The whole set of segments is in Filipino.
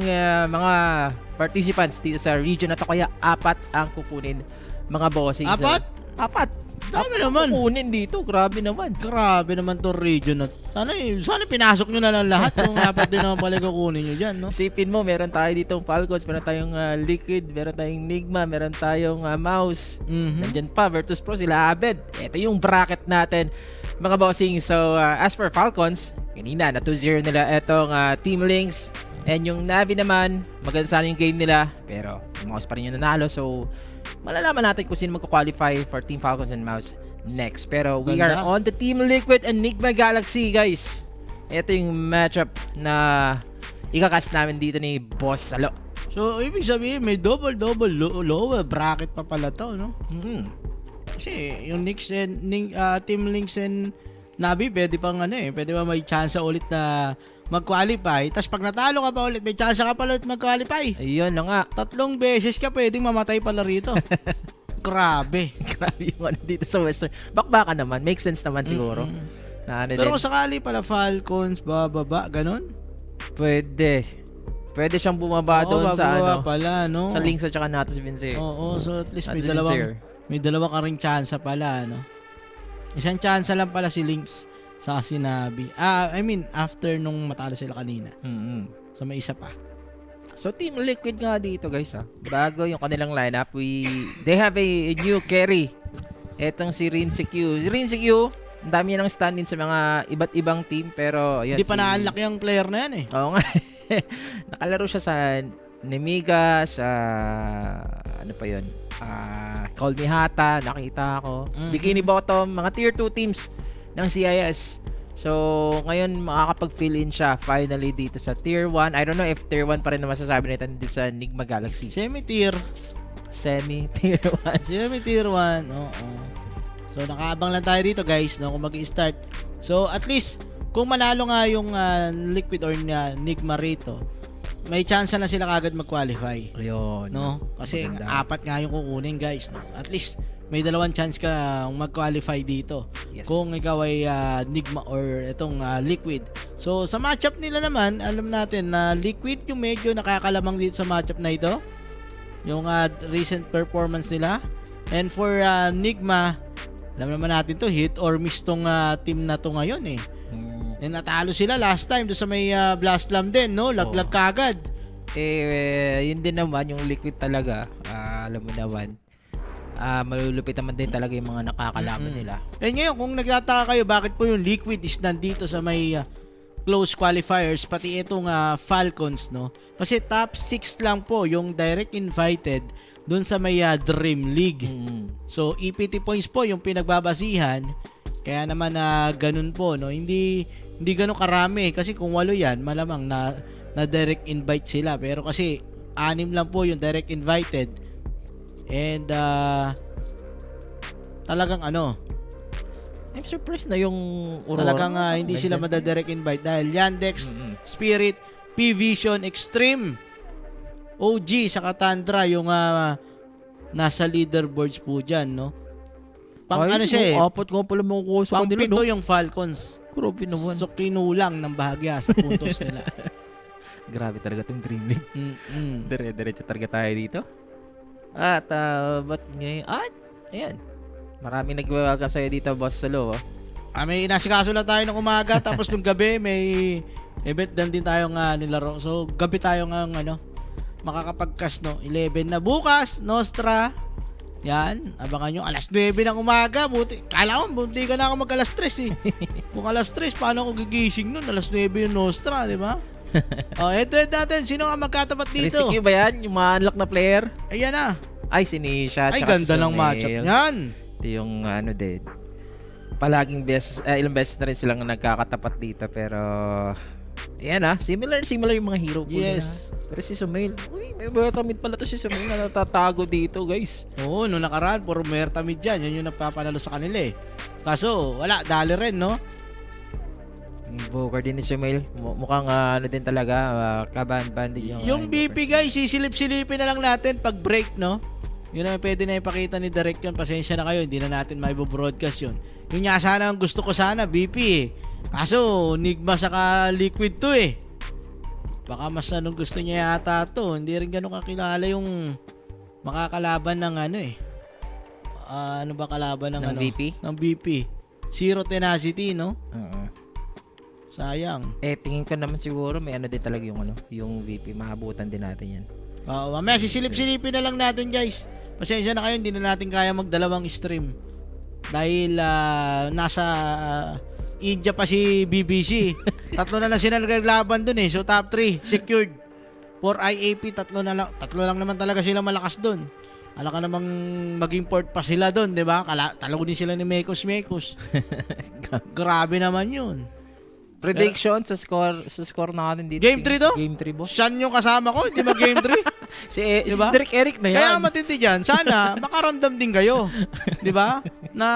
mga participants dito sa region na to, kaya 4 ang kukunin mga bossing. Apat? 4. Dami naman. Kukunin dito, grabe naman. Grabe naman to region na. Sana pinasok nyo na lang lahat kung apat din naman pala kukunin nyo dyan, no? Isipin mo, meron tayo ditong Falcons, meron tayong Liquid, meron tayong Nigma, meron tayong Mouse. Nandyan pa, Virtus Pro, sila Abed. Ito yung bracket natin, mga bossing. So, as for Falcons, kanina na 2-0 nila etong Team Lynx. And yung Navi naman, maganda sana yung game nila, pero yung Mouse pa rin yung nanalo. So, malalaman natin kung sino magka-qualify for Team Falcons and Mouse next. Pero we are on the Team Liquid and Nigma Galaxy, guys. Ito yung matchup na ikakas namin dito ni Boss Salo. So, ibig sabihin, may double lower bracket pa pala to, no? Kasi yung Team Lynx and Navi, pwede pang pwede pa may chance ulit na mag-qualify. Tapos pag natalo ka pa ulit, may chance ka pa ulit mag-qualify. Ayun na nga. 3 beses ka pwedeng mamatay pala rito. Grabe. Grabe yung dito sa Western. Bakbakan naman. Makes sense naman siguro. Pero kung sakali pala Falcons, bababa, ganun? Pwede. Pwede siyang bumaba doon sa pala, no? Sa Lynx at saka Natus Vincere. Oo, so at least Natus may dalawa ka ring chance pala, no? Isang chance lang pala si Lynx sa Navi. I mean, after nung matalo sila kanina. So may isa pa. So Team Liquid nga dito, guys, bago yung kanilang lineup, they have a new carry. Etong si Rinse Q. Si Rinse Q, ang dami niya ng stand-in sa mga iba't ibang team, pero ayan, hindi pa na-unlock yung player na yan, eh. Oo nga. Nakalaro siya sa Nemiga, sa ano pa yun? Call Me Hata, nakita ko. Bikini Bottom, mga tier 2 teams ng CIS. So, ngayon makakapag-fill in siya finally dito sa Tier 1. I don't know if Tier 1 pa rin na masasabi natin dito sa Nigma Galaxy. Semi-tier 1. Semi-tier 1, oo. So, nakaabang lang tayo dito, guys, no, kung mag-i-start. So, at least, kung manalo nga yung Liquid or Nigma rito, may chance na sila kagad mag-qualify. Ayun. No? Kasi 4 nga yung kukunin, guys, no? At least, may 2 chance ka mag-qualify dito. Yes. Kung ikaw ay Nigma or itong Liquid. So, sa matchup nila naman, alam natin na Liquid yung medyo nakakalamang dito sa matchup na ito. Yung recent performance nila. And for Nigma, alam naman natin to, hit or miss tong team na to ngayon, eh. And natalo sila last time doon sa may Blast Slam din, no? Laglag kagad. Yun din naman, yung Liquid talaga, alam mo naman, malulupit naman din talaga yung mga nakakalaban nila. And ngayon, kung nagtataka kayo bakit po yung Liquid is nandito sa may close qualifiers, pati itong Falcons, no? Kasi top 6 lang po yung direct invited dun sa may Dream League. So, EPT points po yung pinagbabasihan. Kaya naman ganun po, no? Hindi ganun karami. Kasi kung 8 yan, malamang na direct invite sila. Pero kasi 6 lang po yung direct invited. And talagang I'm surprised na yung Aurora. Talagang hindi sila madadirect invite dahil Yandex, Spirit, P-Vision, Extreme, OG, saka Tundra yung nasa leaderboards po dyan, no? Siya, apat ko pala makukuha sa kanila, pang 7 yung Falcons. Grabe naman. So, kinulang ng bahagya sa puntos nila. Grabe talaga itong Dream League. Dire-diretso talaga tayo dito. At, ba't ngayon? Ayan. Maraming nag-welcome sa'yo dito, Boss Salo. May nasikaso lang tayo ng umaga, tapos nung gabi, may event din tayong nilaro. So, gabi tayo ng makakapag-cast, no? 11 na bukas, Nostra. Yan, abangan nyo. Alas 9 ng umaga. Kala ko, bunti ka na ako mag alas 3, eh. Kung alas 3, paano ako gigising nun? Alas 9 yung Nostra, di ba? Head natin. Sino nga magkatapat dito? Risky ba yan? Yung mga unlock na player? Ayan na. Ay, si Nisha. Ay, ganda ng matchup yan. Ito yung din. Palaging ilang beses na rin silang nagkakatapat dito. Pero, ayan similar yung mga hero po. Yes. Pero si Sumail, may Mertamid pala to si Sumail na natatago dito, guys. Oo, nung nakaraan, puro Mertamid dyan. Yan yung nagpapanalo sa kanila, eh. Kaso, wala, dali rin, no? Invoker din ni Sumail. Mukhang din talaga, kaban-banding yung BP, guys, sisilip-silipin na lang natin pag break, no? Yun na pwede na ipakita ni Direct yun. Pasensya na kayo, hindi na natin maibobroadcast yun. Yun nga sana ang gusto ko sana, BP, eh. Kaso, Nigma saka Liquid to, eh. Baka mas anong gusto niya yata to. Hindi rin ganun kakilala yung makakalaban ng ano eh. Ano ba kalaban ng, Ng ano? VP? Ng VP. Zero Tenacity, no? Oo. Sayang. Tingin ko naman siguro may ano din talaga yung ano, yung VP. Maabutan din natin yan. Oo, mamaya sisilip-silipin na lang natin, guys. Pasensya na kayo, hindi na natin kaya magdalawang stream. Dahil nasa India pa si BBC. Tatlo na lang sila naglaban dun eh. So top 3 secured. For IAP, tatlo lang naman talaga sila malakas dun. Alam ka namang mag-import pa sila dun, di ba? Talo din sila ni Mekos. Grabe naman yun. Prediction sa score natin dito. Game 3 to? Game 3, boss. Siyan yung kasama ko, hindi mag-game 3. Si Diba? Derek Eric na yan. Kaya matindi dyan, sana makaramdam din kayo. Di ba? Na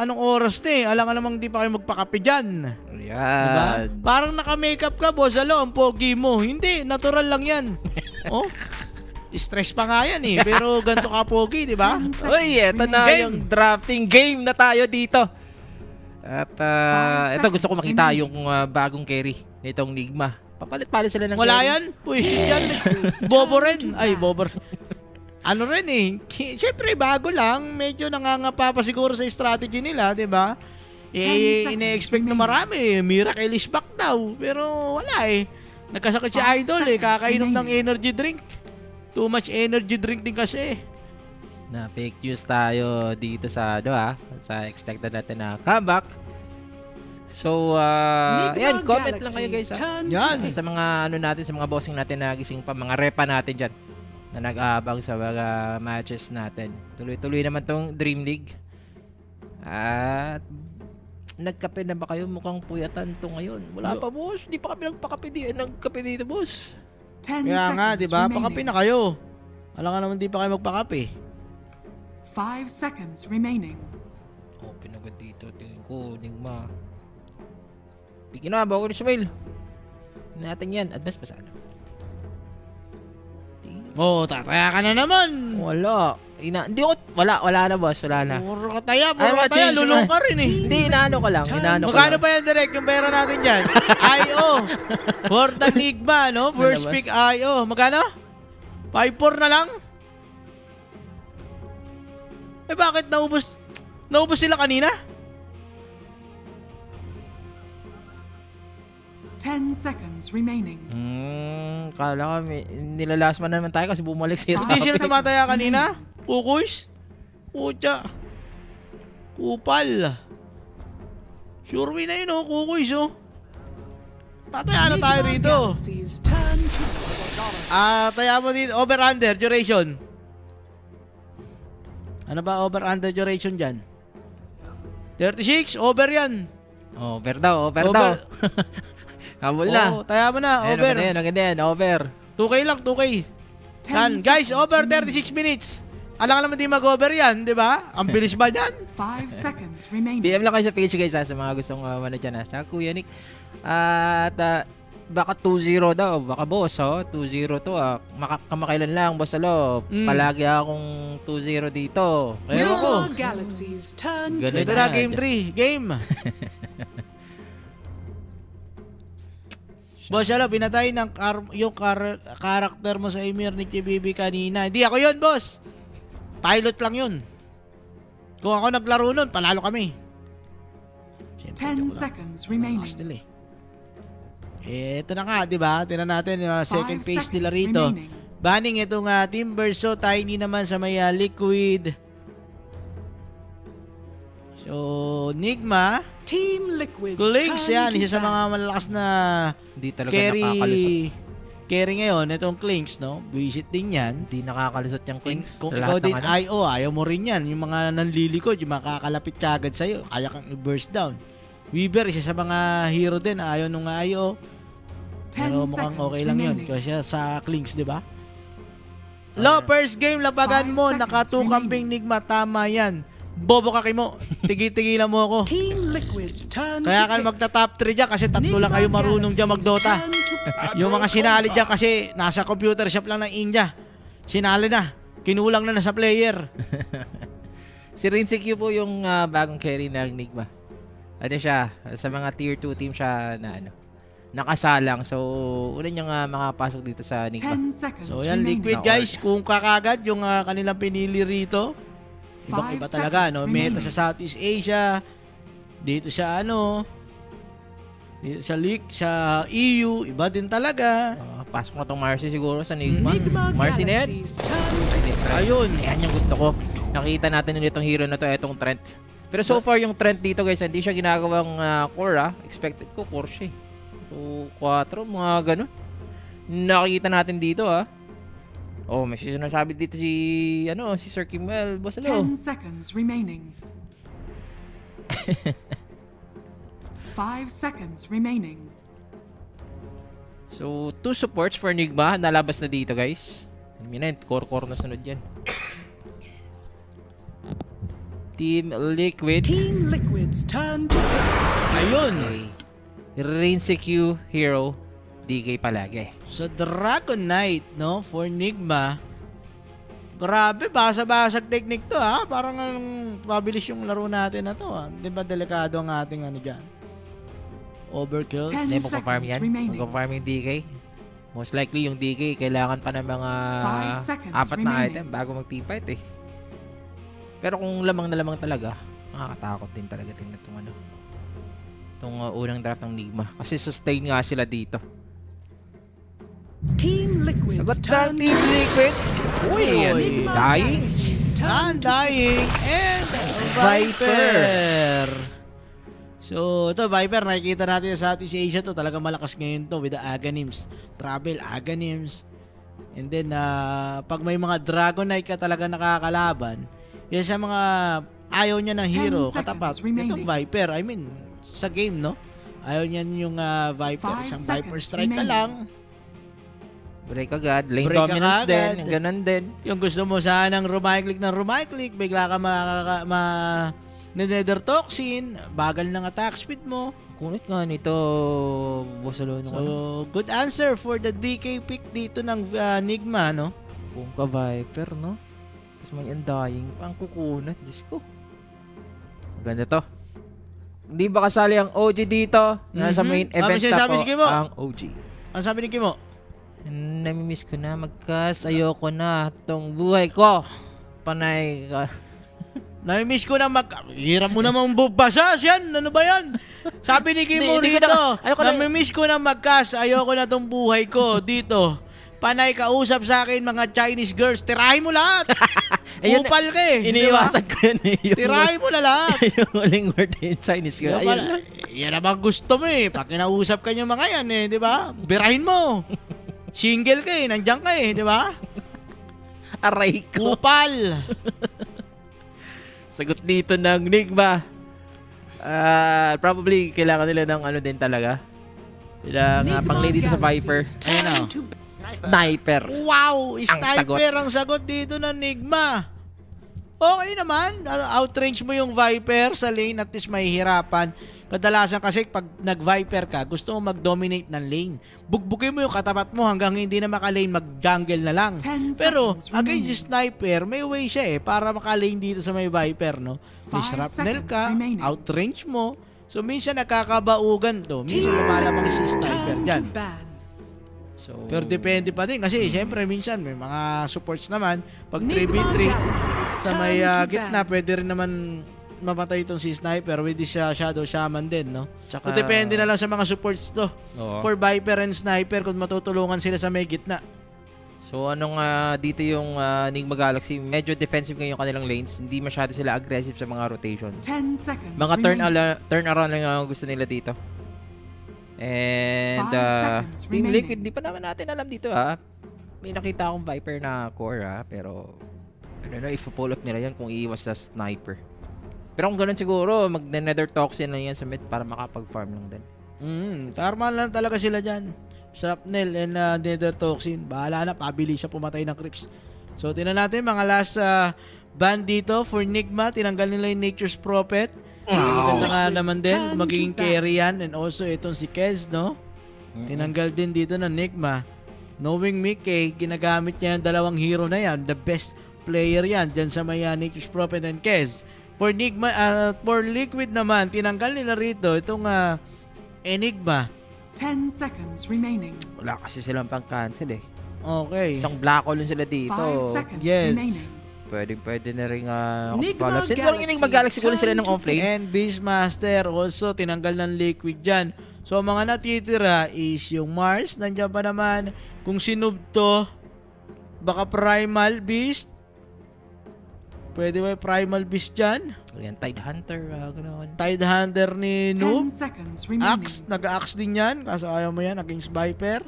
anong oras na eh. Alam ka namang di pa kayo magpakape dyan. Yan. Diba? Parang naka-makeup ka, boss. Ang pogi mo. Hindi, natural lang yan. Oh? Stress pa nga yan eh. Pero ganito ka pogi, di ba? Uy, eto na Game. yung drafting game na tayo dito. At ito gusto ko makita yung bagong carry nitong Nigma. Papalit-palit sila ng Wala carry. yan. Puwis yan. Bobo rin. Ay, bobo. Ano rin eh. Siyempre, bago lang. Medyo nangangapa pa siguro sa strategy nila, di ba? Ine-expect na marami. Miracle is back daw. Pero wala eh. Nagkasakit si Idol eh. Kakainom ng energy drink. Too much energy drink din kasi. Na fake news tayo dito sa sa expected natin na comeback. So, yan, comment lang kayo guys. Yan. Sa mga natin, sa mga bossing natin na gising pa, mga repa natin dyan na nag-aabang sa mga matches natin. Tuloy-tuloy naman tong Dream League. At nagkape na ba kayo? Mukhang puyatan to ngayon. Wala pa, boss. Di pa kami nagkape dito, boss. Kaya nga, di ba? Pakape na kayo. Alam ka naman di pa kayo magpakape. 5 seconds remaining. Open agad dito. Tingin ko, Nigma. Bigyan na, bago ni Sumail. Natin yan. Advance pa sana. Tataya ka na naman. Wala. Wala na, boss. Wala na. Puro ka taya, change lulong mo. ka rin eh. Hindi, inaano ko lang. Magkano pa yan, direct, yung pera natin dyan? IO. For the Nigma, no? First Ano ba? pick IO. Magkano? 5-4 na lang? Bakit naubos sila kanina? 10 seconds remaining. Kala ko, nilalasman naman tayo kasi bumalik si Hindi sila tumataya kanina? Kukuys? Pucha. Kupal. Sure win na yun, oh. Kukuys, oh. Tataya na tayo rito. Taya mo din. Over-under duration. Ano ba over-under duration dyan? 36? Over yan. Over daw. Habol na. Taya mo na. Over. Maganda yan. Over. 2K lang, 2K. Yan. Guys, over 36 minutes. Alam ka naman di mag-over yan, di ba? Ang bilis ba yan? 5 seconds remaining. PM lang kayo sa page guys sa mga gustong dyan sa Kuya Nick. At baka 2-0 daw. Baka boss, 2-0 to. Kamakailan lang, boss Palagi akong 2-0 dito. Ewan ko. Ganun Ito na, game 3. Game. Boss, pinatay ng yung karakter mo sa Emir ni Chibibi kanina. Hindi ako yun, boss. Pilot lang yun. Kung ako naglaro nun, panalo kami. 10 seconds remaining. Ito na nga, di ba? Tingnan natin yung second 5 phase nila seconds rito. remaining. Banning itong Timber, so Tiny naman sa may Liquid. So, Nigma. Team Liquid. Clinks yan, isa sa mga malalakas na Hindi talaga nakakalusot. carry ngayon. Itong Clinks, no? Visit din yan. Hindi nakakalusot yung King. Kung ikaw din IO, ayaw mo rin yan. Yung mga nanlilikod, yung makakalapit kagad sa'yo, kaya kang i-burst down. Weaver, isa sa mga hero din, ayaw nung IO. 10 Pero mukhang seconds okay lang yun. remaining. Kasi sa Clinks, di ba? First game, labagan 5 mo. seconds Nakatukamping Nigma, tama yan. Bobo ka mo. Tigi-tigilan mo ako. Team Liquid's turn Kaya to ka pick. magta-top 3 dyan kasi tatlo lang kayo marunong dyan magdota. Turn to pick. Yung mga sinali dyan kasi nasa computer shop lang ng India. Sinali na. Kinulang na sa player. Si Rinse Q po yung bagong carry ng Nigma. Ano siya, sa mga tier 2 team siya na nakasalang. So, una niyang makapasok dito sa Enigma. 10 seconds So yan, remaining. Liquid guys, kung kakagad yung kanilang pinili rito, ibang iba 5 talaga, no? seconds Meta remaining. sa Southeast Asia, dito sa dito sa EU, iba din talaga. Pasok na tong Marcy siguro sa Enigma. Enigma Marcy na yan. Galaxies turn Ayun. Yan yung gusto ko. Nakita natin ulit itong hero na to, itong Trent. Pero so far yung Trent dito guys, hindi siya ginagawang core Expected ko core siya. So 4, mga ganun. Nakikita natin dito Oh, may sinasabi dito si Sir Kimmel. Boss 10 seconds remaining. 5 seconds remaining. So 2 supports for Enigma. Nalabas na dito guys. Core na sunod yan. Team Liquid. Team Liquid's turn to pick. Ayun. Rain CQ hero. DK palagi. So Dragon Knight, no, for Nigma. Grabe, basa-basag technique to Parang pabilis yung laro natin na to Di ba delikado ang ating diyan? Overkill. 10 Hindi mo pa-farm seconds yan? remaining. Mag-farm yung DK? Most likely yung DK kailangan pa ng mga 5 seconds 4 na remaining. item bago mag-T-fight Pero kung lamang na lamang talaga, nakakatakot din talaga tingnan itong unang draft ng Enigma. Kasi sustain nga sila dito. Team Liquid's Sagot turn ng Team to Liquid. Uy, Enigma dying. Galaxies turn to Undying and Viper. So, ito Viper, nakikita natin sa Southeast Asia to. Talagang malakas ngayon to with the Aghanims. Travel Aghanims. And then, pag may mga Dragon Knight ka talaga nakakalaban, yan sa mga ayaw niya ng hero, 10 seconds katapat. remaining. Itong Viper, I mean, sa game, no? Ayaw niyan yung Viper. 5 Isang Viper seconds strike ka remaining. lang. Break agad. Lane Break dominance agad. din. Ganun din. Yung gusto mo sanang rumay-click, bigla ka nether toxin, bagal ng attack speed mo. Kunit nga nito, Boss Alon. So, good answer for the DK pick dito ng Enigma, no? Kung ka Viper, no? Tapos may undying pang kukunat. Diyos ko. Maganda to. Hindi ba kasali ang OG dito? Nasa main Ano event sinasabi ako si Kimo? ang OG. Ang sabi ni Kimo? Namimiss ko na mag-cast. Ayoko na. Tong buhay ko. Panay ka. Namimiss ko na Hirap mo namang bubasas yan. Ano ba yan? Sabi ni Kimo Hindi ko rito, na- ayoko na- namimiss ko na mag-cast. Ayoko na tong buhay ko dito. Panay kausap sa akin mga Chinese girls. Tirahin mo lahat. Ayun, Upal ka eh. Iniiwasan ko yun Yung, Tirahin mo na lahat. yung huling word in Chinese ko. Yan naman gusto mo eh. Pag kinausap ka yung mga yan di ba? Birahin mo. Single ka eh. Nandiyan ka di ba? Aray ko. Upal. Sagot dito ng Enigma. Probably kailangan nila ng din talaga. Kailangan pang-lay dito sa Viper. Ayun na. Sniper. Wow! sagot. Sniper ang sagot dito ng Enigma. Okay naman. Outrange mo yung Viper sa lane at least mahihirapan. Kadalasan kasi pag nag-Viper ka, gusto mo mag-dominate ng lane. Bugbugin mo yung katapat mo hanggang hindi na makalane, mag-jungle na lang. 10 Pero seconds against remaining. Sniper, may way siya para makalane dito sa may Viper, no? May 5 shrapnel seconds ka, remaining. outrange mo. So minsan nakakabaugan to. Minsan lumalamang si Sniper turn dyan. to ban. So, Pero depende pa din kasi syempre minsan may mga supports naman pag 3v3 sa may gitna pwede rin naman mamatay itong si Sniper with this Shadow Shaman din, no? Tsaka- So depende na lang sa mga supports to. Oo. For Viper and Sniper kung matutulungan sila sa may gitna. So dito yung Enigma Galaxy, medyo defensive ngayon yung kanilang lanes. Hindi masyado sila aggressive sa mga rotation. 10 seconds Mga remaining. turn around lang ang gusto nila dito. And 5 seconds Team remaining. Liquid, di pa naman natin alam dito May nakita akong Viper na core pero I don't know if pull off nila yan kung iiwas sa Sniper. Pero kung ganun siguro, mag-nether toxin lang yan sa mid para makapag-farm lang din. Tarman lang talaga sila dyan. Shrapnel and Nether Toxin. Bahala na, pabilis siya pumatay ng creeps. So, tingnan natin mga last band dito for Enigma. Tinanggal nila yung Nature's Prophet. Maganda nga naman din. Magiging carry yan. And also, itong si Kez, no? Tinanggal din dito ng Enigma. Knowing Mickey, ginagamit niya yung dalawang hero na yan. The best player yan dyan sa may Nature's Prophet and Kez. For Enigma, for Liquid naman, tinanggal nila rito itong Enigma. 10 seconds remaining. Wala kasi silang pang-cancel eh. Okay. Isang black hole lang sila dito. 5 seconds Yes. remaining. Pwede na rin Enigma follow-up. Since ang Enigma Galaxy kunin sila ng offlane. And Beastmaster also tinanggal ng Liquid dyan. So mga natitira is yung Mars. Nandiyan pa naman kung sinub to. Baka Primal Beast. Pwede ba yung Primal Beast dyan? Ayan, Tide Hunter. Ganoon. Tide Hunter ni 10 Noob. seconds remaining. Axe. Nag-axe din yan. Kaso ayaw mo yan. Against Viper.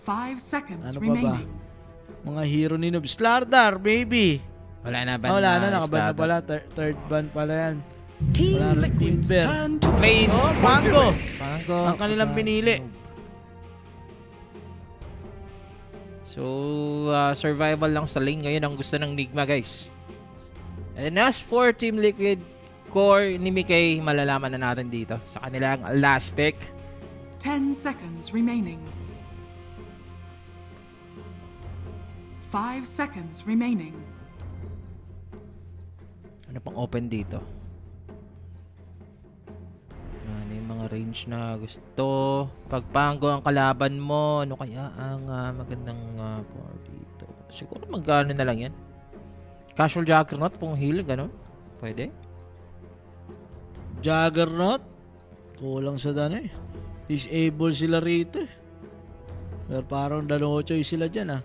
5 seconds Ano pa ba? remaining. Mga hero ni Noob. Slardar, baby. Wala na ban Wala na. na Nakaban na estado. pala. Third ban pala yan. Team Wala rin Liquid's Timber. turn to Offlane. Oh, Pango. Pango. Ang kanilang pinili. So, survival lang sa lane ngayon ang gusto ng Enigma, guys. And as for Team Liquid, core ni Mikay, malalaman na natin dito sa kanilang last pick. 10 seconds remaining. 5 seconds remaining. Ano pang open dito? Ano yung mga range na gusto? Pagpango ang kalaban mo, ano kaya ang magandang core dito? Siguro magkano na lang yan? Casual Juggernaut, pong heal, gano'n? Pwede? Juggernaut. Kulang sa dano eh. Disable sila rito eh. Pero parang dalawa choice sila dyan ah.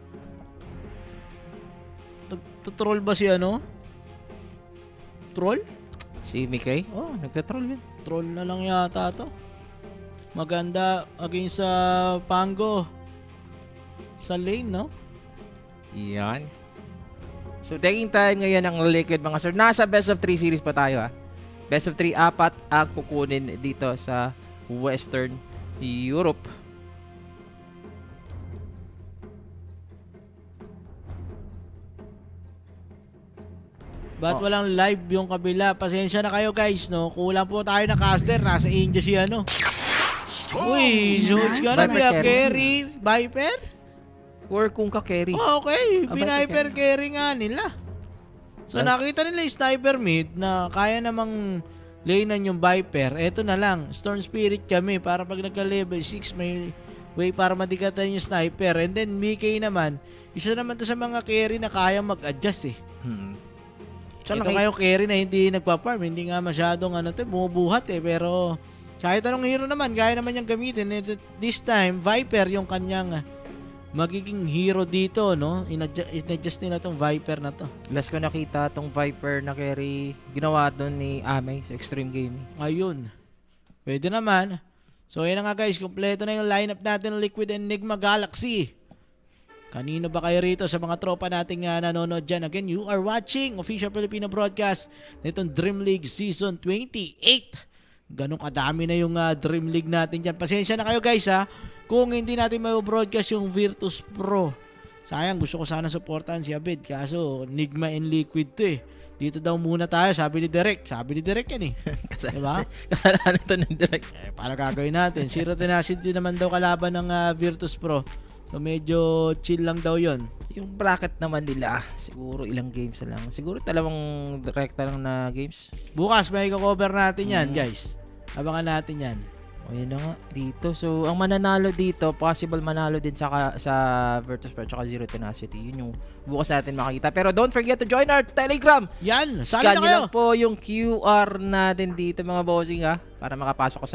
Nagtatroll ba si ano? Troll? Si Mikay? Oh, nagtatroll yan. Troll na lang yata to. Maganda against sa Pango. Sa lane, no? Yan. So, taking time ngayon ang Liquid, mga sir. Nasa best of 3 series pa tayo, ha? Best of 3, 4 ang kukunin dito sa Western Europe. Ba't walang live yung kabila? Pasensya na kayo guys, no? Kulang po tayo na caster. Nasa India si ano. Uy, so it's gonna be a Viper carry. Viper? Or kung ka-carry. Okay, Ah, biniper Viper carry nga nila. So That's- nakita nila yung sniper mid na kaya namang lanean yung Viper. Eto na lang, Storm Spirit kami para pag nagka-level 6 may way para madikatan yung sniper. And then BK naman, isa naman to sa mga carry na kaya mag-adjust eh. So, Ito kayo carry na hindi nagpa-farm, hindi nga masyadong bumubuhat eh. Pero kahit anong hero naman, kaya naman niyang gamitin. And this time, Viper yung kanyang magiging hero dito, no? In-adjust nila tong Viper na to. last ko nakita tong Viper na carry ginawa doon ni Amay sa Extreme Gaming. Ayun. Pwede naman. So, yun na nga guys. Kompleto na yung lineup natin ng Liquid Enigma Galaxy. Kanino ba kayo rito sa mga tropa nating nanonood dyan? Again, you are watching Official Filipino Broadcast nitong Dream League Season 28. Ganun kadami na yung Dream League natin dyan. Pasensya na kayo guys ha. Kung hindi natin may-broadcast yung Virtus Pro. Sayang, gusto ko sana supportahan si Abed. Kaso, Enigma and Liquid to eh. Dito daw muna tayo, sabi ni Derek. Sabi ni Derek yan eh. Diba? Kasalanan to ng direct. Para gagawin natin. Zero Tenacity naman daw kalaban ng Virtus Pro. So medyo chill lang daw yon. Yung bracket naman nila, siguro ilang games na lang. Siguro dalawang direkta lang na games. Bukas may cover natin yan guys. Abangan natin yan. O yun na nga, dito. So, ang mananalo dito, possible manalo din sa Virtus Pro at Zero Tenacity. Yun yung bukas natin makikita. Pero don't forget to join our Telegram. Yan, sali Scan na nyo kayo. lang po yung QR natin dito mga bossing ha. Para makapasok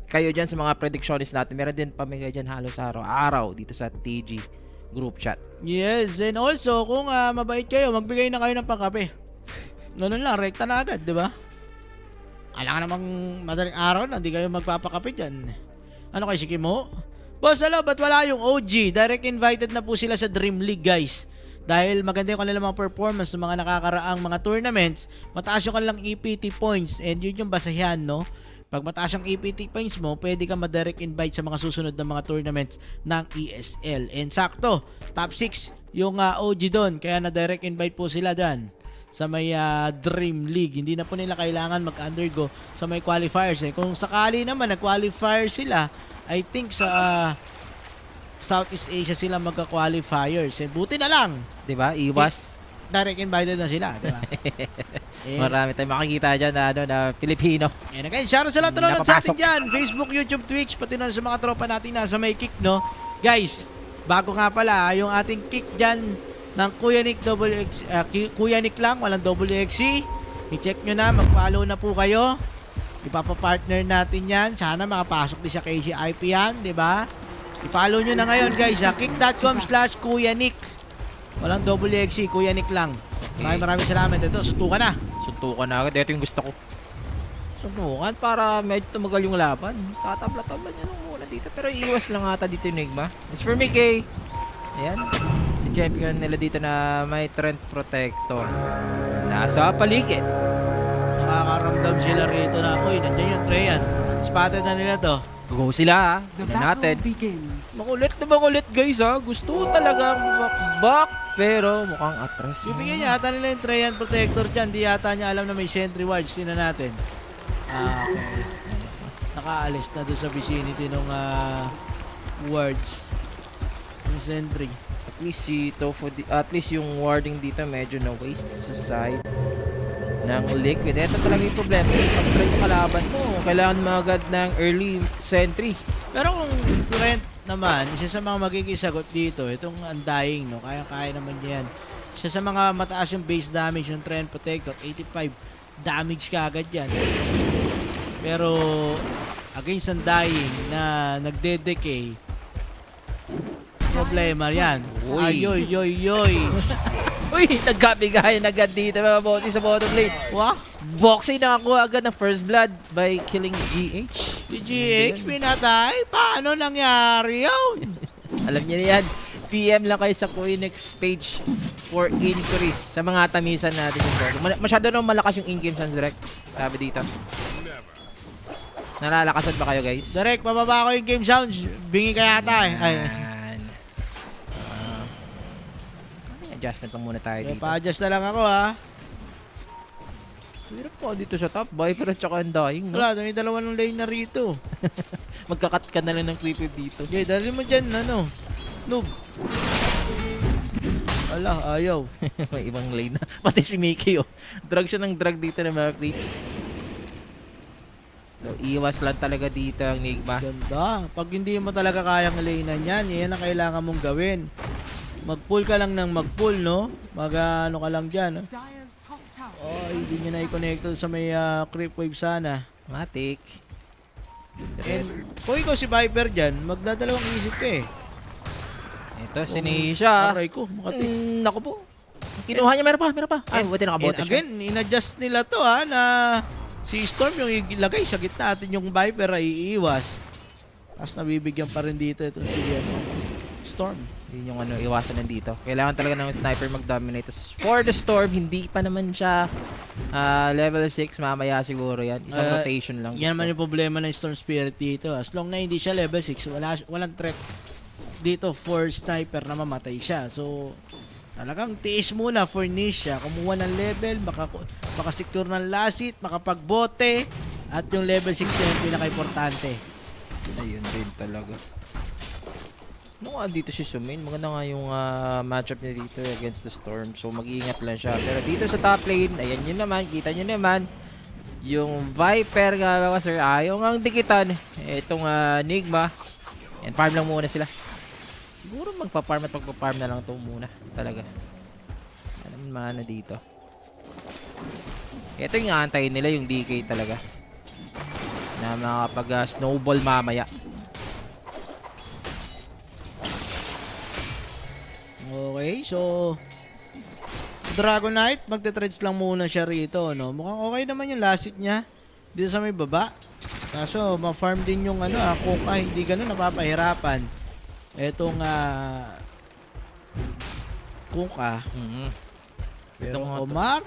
kayo dyan sa mga predictionist natin. Meron din pamigay dyan halos araw-araw dito sa TG group chat. Yes, and also kung mabait kayo, magbigay na kayo ng pangkape. Ganun lang, rekta na agad, di ba? Alam namang madaling araw na hindi kayo magpapakape dyan. Ano kayo, sige mo? Boss, hello, ba't wala yung OG? Direct invited na po sila sa Dream League, guys. Dahil maganda yung kanilang mga performance sa mga nakakaraang mga tournaments, mataas yung kanilang EPT points, and yun yung basahan, no? Pag mataas yung EPT points mo, pwede ka ma-direct invite sa mga susunod na mga tournaments ng ESL. And sakto, top 6 yung OG doon, kaya na-direct invite po sila dyan sa may Dream League. Hindi na po nila kailangan mag-undergo sa may qualifiers eh. Kung sakali naman nag-qualifier sila, I think sa Southeast Asia sila magka-qualifiers. Eh, buti na lang. 'Di ba? Iwas. Direct invited na sila, di ba? Marami tayong makikita dyan na, na Pilipino. And again, shoutout sa lahat na nanonood sa atin Napapasok. dyan. Facebook, YouTube, Twitch, pati na sa mga tropa natin nasa may kick, no? Guys, bago nga pala, yung ating kick dyan ng Kuya Nick Kuya Nick lang, walang WXC. I-check nyo na, mag-follow na po kayo. Ipapapartner natin yan. Sana makapasok din sa KCIP yan, di ba? I-follow nyo na ngayon, guys, sa kick.com/Kuya Nick. Walang WXC, Kuya Nick lang. Maraming salamat. Ito, suntukan na. Suntukan na agad. Ito yung gusto ko. Suntukan para medyo tumagal yung laban. Tatabla-tabla niya nung muna dito. Pero iwas lang ata dito yung Enigma. As for me, Kay. Ayan. Si champion nila dito na may Trent Protector. Nasa paligid. Nakakaramdam sila rito na, uy, nandiyan yung Treyan. Spotted na nila to. Go sila ha. The Tignan battle natin. begins. Makulit na makulit guys ha. Gusto talagang back pero mukhang atras. Bibigyan niya ata nila yung Treyan Protector dyan. Di yata niya alam na may sentry wards. Tingnan natin. Okay. Nakaalis na doon sa vicinity ng wards. Yung sentry. At least si Tofu, at least yung warding dito medyo na waste sa side ng Liquid. Ito talaga yung problema. Pag try yung kalaban mo, kailangan mo agad ng early sentry. Pero kung Trent naman, isa sa mga magiging sagot dito, itong Undying, no? Kaya naman niya yan. Isa sa mga mataas yung base damage ng Trent Protector, 85 damage ka agad yan. Pero against Undying na nagde-decay, problema yan. Uy. Ayoy. Uy, nagkabigayan agad dito mga bosses sa bottom lane. Wah, Boxy nakakuha agad ng first blood by killing GH. si GX pinatay? Paano nangyari yun? Alam niyo na yan. PM lang kayo sa Coinex page for inquiries sa mga tamisan natin yung board. Masyado nang malakas yung in-game sounds direct. Sabi dito. Nalalakasan ba kayo guys? Direk, bababa ko yung game sounds. Bingi ka yata eh. Ay, Yan. Adjustment lang muna tayo dito. pa-adjust na lang ako ha. Hirap po dito sa top. Viper at saka Undying. No? Wala, may dalawa ng lane na rito. Magkakat ka na lang ng creepy dito. Okay, dali mo dyan, ano? Noob. Ala, ayaw. May ibang lane na. Pati si Mickey oh. Drag siya ng drag dito ng mga creeps. So, iwas lang talaga dito ang Enigma. Ganda. Pag hindi mo talaga kayang lanean yan, yan ang kailangan mong gawin. Mag-pull ka lang ng mag-pull, no? Mag-ano ka lang dyan. No? Dire's top tower. Oh, hindi nyo na i-connect sa may creep wave sana. Matik. And kung ikaw si Viper dyan, magdadalawang isip ka eh. Ito si Nisha. Aray ko, makati. Naku po. Kinuha niya, meron pa. Ay, buti And nakabote siya. again, in-adjust nila to ha, na si Storm yung ilagay sa gitna at yung Viper ay iiwas. Tapos nabibigyan pa rin dito itong si Storm. Yun yung iwasan nandito. Kailangan talaga ng sniper mag-dominate. Tapos for the Storm, hindi pa naman siya level 6. Mamaya siguro yan. Isang rotation lang. Yan naman yung problema ng Storm Spirit dito. As long na hindi siya level 6, walang threat dito for sniper na mamatay siya. So, talagang tiis muna for Nisha. Kumuha ng level, makasecure ng lasit, makapagbote, at yung level 6 na yung pinaka-importante. Ayun din talaga. No, dito si Sumin. Maganda nga yung matchup niya dito against the Storm. So, mag-iingat lang siya. Pero dito sa top lane, ayan yun naman. Kita nyo naman. Yung Viper nga mga sir. Ayaw nga ang dikitan. Itong Enigma. And farm lang muna sila. Siguro magpa-farm at magpa-farm na lang ito muna. Talaga. Ano naman dito. Ito yung antayin nila. Yung DK talaga. Na makapag snowball mamaya. Okay, so Dragon Knight, magte-threads lang muna siya rito, no? Mukhang okay naman yung lasit niya dito sa may baba. Kaso, ma-farm din yung Kuka, hindi ganun napapahirapan. Etong Kuka. Pero Ganda nga to. Omar,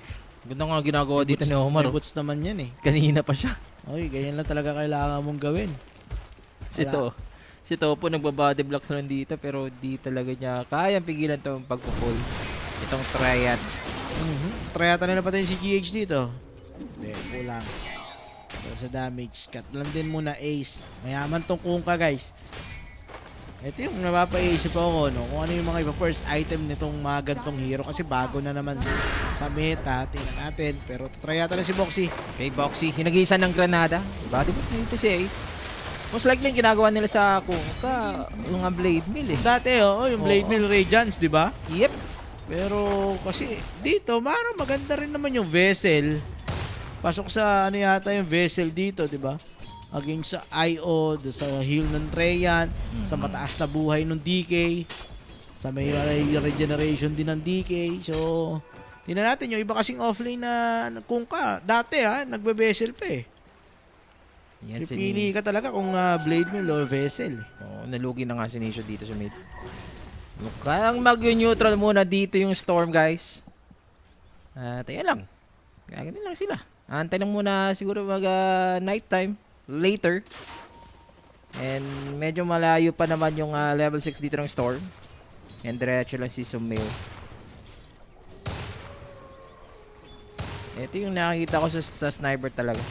Ganda nga ginagawa dito ni Omar. may boots naman yan eh. Kanina pa siya. Okay, ganyan lang talaga kailangan mong gawin. Si Topo nagbabody blocks lang dito pero di talaga niya kayang pigilan itong pagpupull. Itong Triad. Tryata na patayin si GH dito. Hindi, kulang. So, sa damage. Cut lang din muna Ace. Mayaman tong Kuka, guys. Ito yung napapaisip ako, no? Kung ano yung mga iba first item nitong mga gantong hero kasi bago na naman sa meta. Tingnan natin. Pero try yata na si Boxy. Okay, Boxy, hinagisa ng granada. Body mo dito si Ace. Most likely yung ginagawa nila sa Kuka, yung mga blade mill eh. Dati, yung Blade Mill Radiance, di ba? Yep. Pero kasi dito, maganda rin naman yung vessel. Pasok sa ano yata yung vessel dito, di ba? Aging sa IO, sa heal ng Treyan, sa mataas na buhay ng DK, sa may regeneration din ng DK. So, tingnan natin yung iba kasing offlane na kung ka, dati nagbe-vessel pa eh. Yan Pipili ka talaga kung blade mill or vessel. Oh, nalugi na nga si Nisha dito sa mid. Mukhang mag-neutral muna dito yung Storm, guys. Tayo lang. Gagawin lang sila. Antay lang muna siguro nighttime. Later. And medyo malayo pa naman yung level 6 dito ng Storm. And diretso lang si Sumail. Ito yung nakikita ko sa sniper talaga.